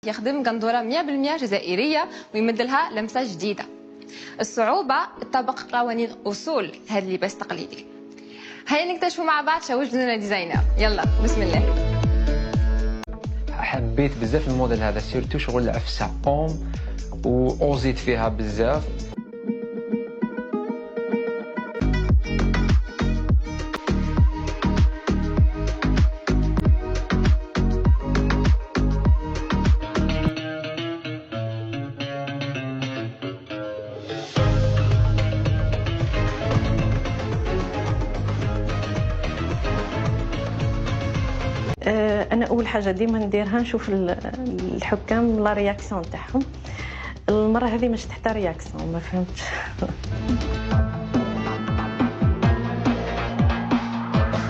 يخدم قندورة 100% جزائرية ويمد لها لمسة جديدة. الصعوبة طبق قوانين أصول هذا اللباس التقليدي. هيا نكتشفوا مع بعض شوش لنا ديزاينر. يلا بسم الله. حبيت بزاف الموديل هذا، سيرتو شغل العفسه قوم واوزيت فيها بزاف. انا اول حاجه ديما نديرها نشوف الحكام لا رياكسيون تاعهم. المره هذه مش حتى رياكسيون، ما فهمتش.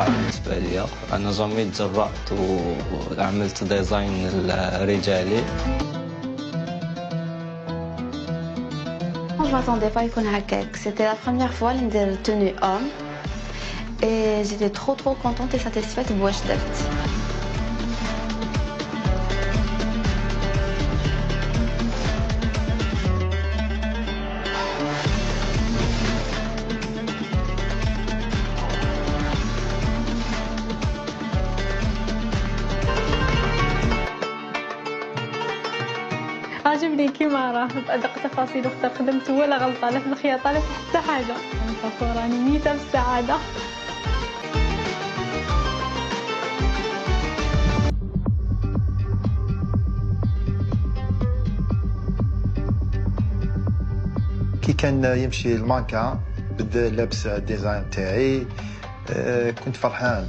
بالنسبه لي انا جامي تجرأت وعملت ديزاين رجالي. Je m'attendais pas يكون هكاك. C'était la première fois اللي ندير tenue homme et j'étais trop contente et satisfaite بواش درت. عجبني كيما راه بأدق تفاصيل، واختار خدمت ولا غلطه لا في الخياطه لا في حتى حاجه. فخورة راني ميته بالسعاده. كي كان يمشي المانكا بدا لابس الديزاين تاعي، كنت فرحان.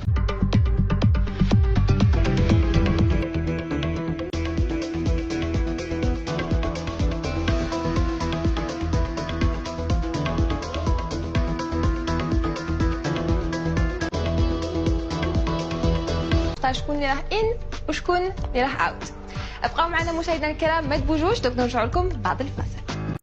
شكون اللي راح ان وشكون اللي راح اوت. ابقاو معنا مشاهدينا الكرام، ما تبوجوش، دوك نرجعوا لكم بعد الفاصل.